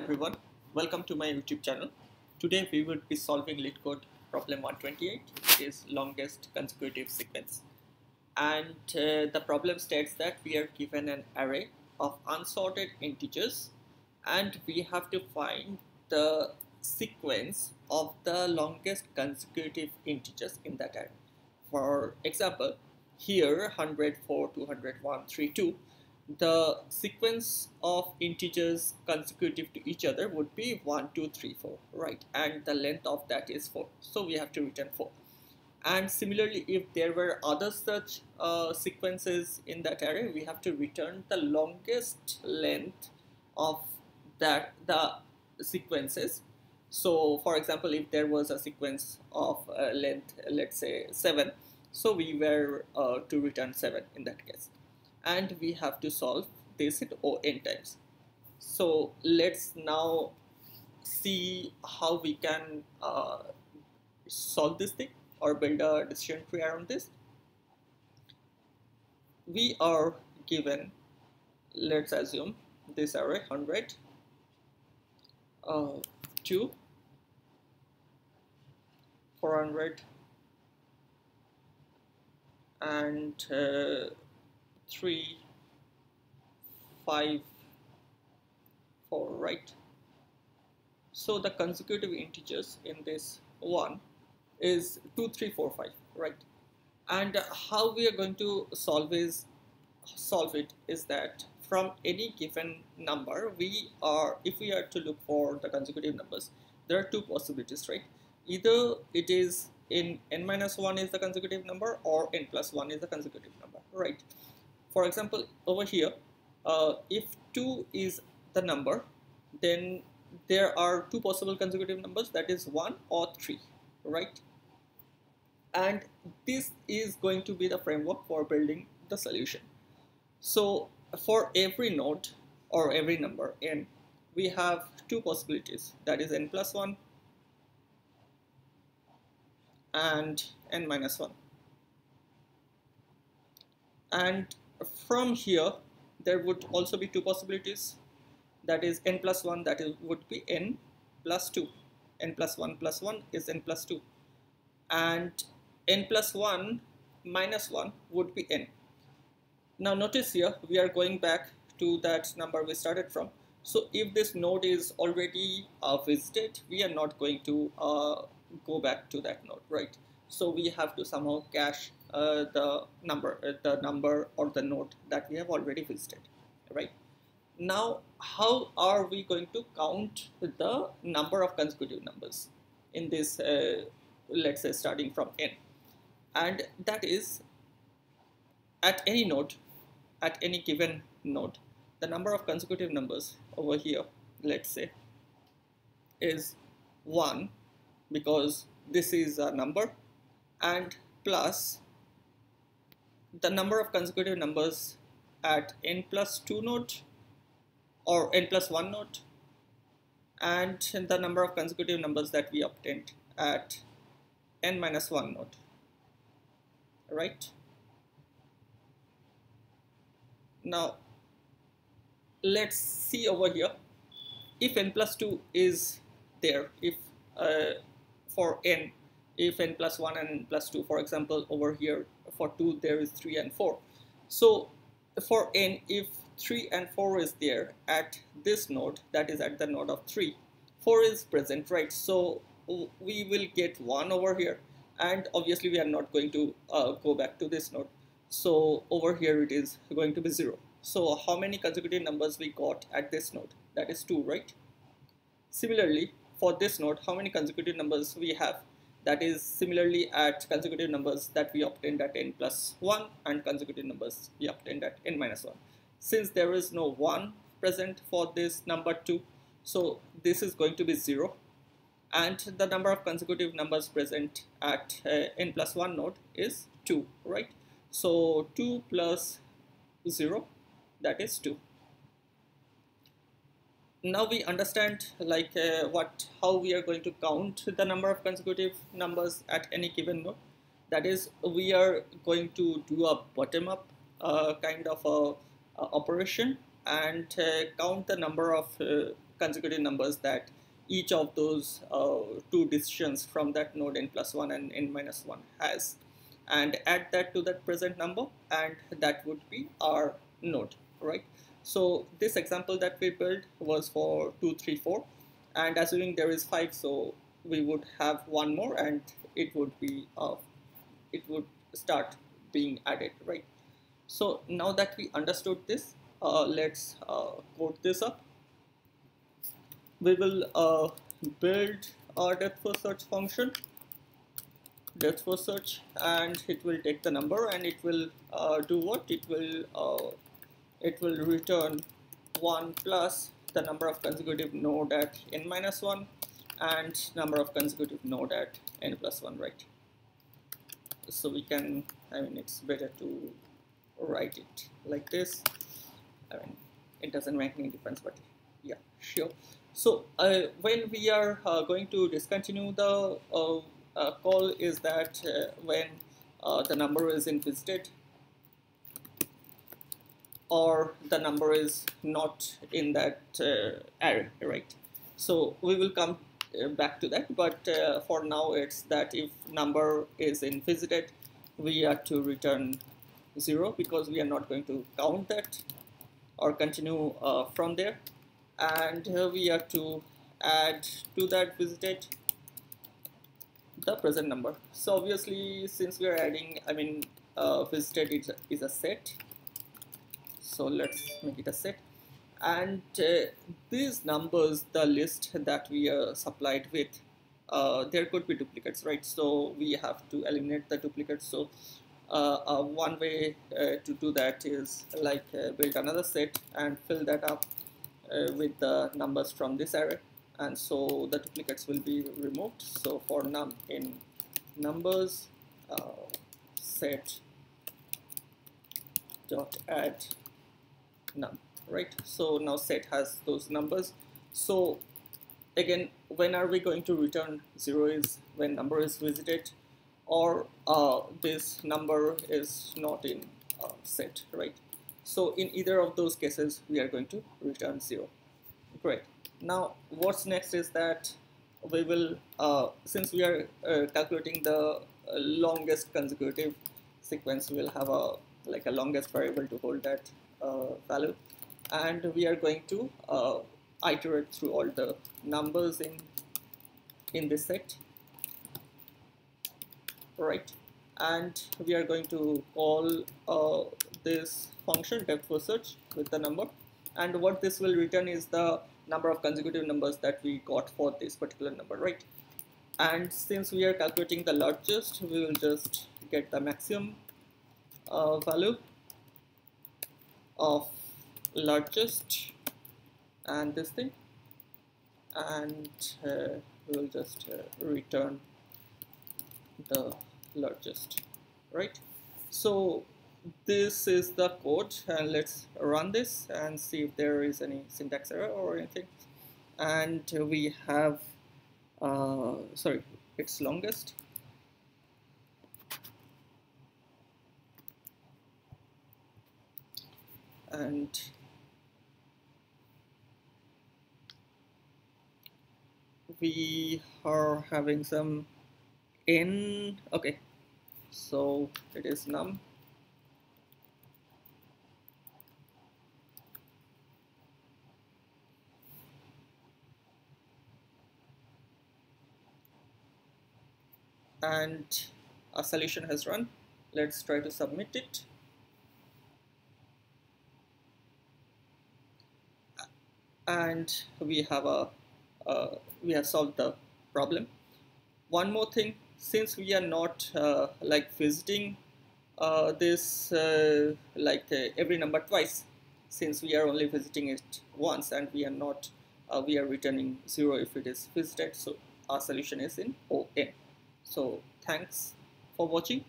everyone, welcome to my YouTube channel. Today we will be solving Leetcode problem 128, which is longest consecutive sequence. And the problem states that we are given an array of unsorted integers and we have to find the sequence of the longest consecutive integers in that array. For example, here 104, 201, 32. The sequence of integers consecutive to each other would be 1, 2, 3, 4, right? And the length of that is 4. So we have to return 4. And similarly, if there were other such sequences in that array, we have to return the longest length of the sequences. So for example, if there was a sequence of length, let's say 7, so we were to return 7 in that case. And we have to solve this in n times. So let's now see how we can solve this thing or build a decision tree around this. We are given, let's assume this array 100, 2, 400 and 3, 5, 4, right? So the consecutive integers in this one is 2, 3, 4, 5, right? And how we are going to solve it is that from any given number, if we are to look for the consecutive numbers, there are two possibilities, right? Either it is in n-1 is the consecutive number or n+1 is the consecutive number, right? For example, over here, if 2 is the number, then there are two possible consecutive numbers, that is 1 or 3, right? And this is going to be the framework for building the solution. So for every node or every number n, we have two possibilities, that is n+1 and n-1. And from here there would also be two possibilities, that is n+1, that would be n plus 2, n plus 1 plus 1 is n plus 2, and n+1 minus 1 would be n. Now notice here we are going back to that number we started from. So if this node is already visited, we are not going to go back to that node, right? So we have to somehow cache the number or the node that we have already visited, right? Now how are we going to count the number of consecutive numbers in this let's say starting from n? And that is, at any node, at any given node, the number of consecutive numbers over here, let's say, is 1, because this is a number, and plus the number of consecutive numbers at n+2 node or n+1 node, and the number of consecutive numbers that we obtained at n-1 node, right? Now let's see over here, if n+2 is there, if for n, if n+1 and n+2, for example, over here for 2 there is 3 and 4. So for n, if 3 and 4 is there at this node, that is at the node of 3, 4 is present, right? So we will get 1 over here, and obviously we are not going to go back to this node. So over here it is going to be 0. So how many consecutive numbers we got at this node? That is 2, right? Similarly, for this node, how many consecutive numbers we have? That is similarly at consecutive numbers that we obtained at n+1 and consecutive numbers we obtained at n-1. Since there is no 1 present for this number 2, so this is going to be 0. And the number of consecutive numbers present at n+1 node is 2, right? So 2 plus 0, that is 2. Now we understand like how we are going to count the number of consecutive numbers at any given node. That is, we are going to do a bottom-up kind of a operation and count the number of consecutive numbers that each of those two decisions from that node n plus 1 and n minus 1 has, and add that to that present number, and that would be our node, right? So this example that we built was for 2, 3, 4, and assuming there is 5, so we would have one more, and it would start being added, right? So now that we understood this, let's code this up. We will build our depth first search function, depth first search, and it will take the number, and it will do what? It will return 1 plus the number of consecutive node at n minus 1 and number of consecutive node at n plus 1, right? So we can, I mean, it's better to write it like this. I mean, it doesn't make any difference, but yeah, sure. So when we are going to discontinue the call is that when the number is invisited or the number is not in that array, right? So we will come back to that, but for now it's that if number is invisited, we are to return 0 because we are not going to count that or continue from there, and we are to add to that visited the present number. So obviously, since we are adding, I mean, visited is a set, so let's make it a set, and these numbers, the list that we are supplied with, there could be duplicates, right? So we have to eliminate the duplicates. So one way to do that is like build another set and fill that up with the numbers from this array, and so the duplicates will be removed. So for num in numbers set dot add num, right? So now set has those numbers. So again, when are we going to return 0 is when number is visited, or this number is not in set, right? So in either of those cases, we are going to return 0. Great. Now what's next is that we will, since we are calculating the longest consecutive sequence, we will have a longest variable to hold that value, and we are going to iterate through all the numbers in this set, right? And we are going to call this function depth first search with the number, and what this will return is the number of consecutive numbers that we got for this particular number, right? And since we are calculating the largest, we will just get the maximum value of largest and this thing, and we will just return the largest, right? So this is the code, and let's run this and see if there is any syntax error or anything. And we have sorry, it's longest, and we are having some n. Okay, so it is num, and our solution has run. Let's try to submit it. And we have solved the problem. One more thing, since we are not like visiting this every number twice, since we are only visiting it once, and we are not we are returning 0 if it is visited, so our solution is in ON. So thanks for watching.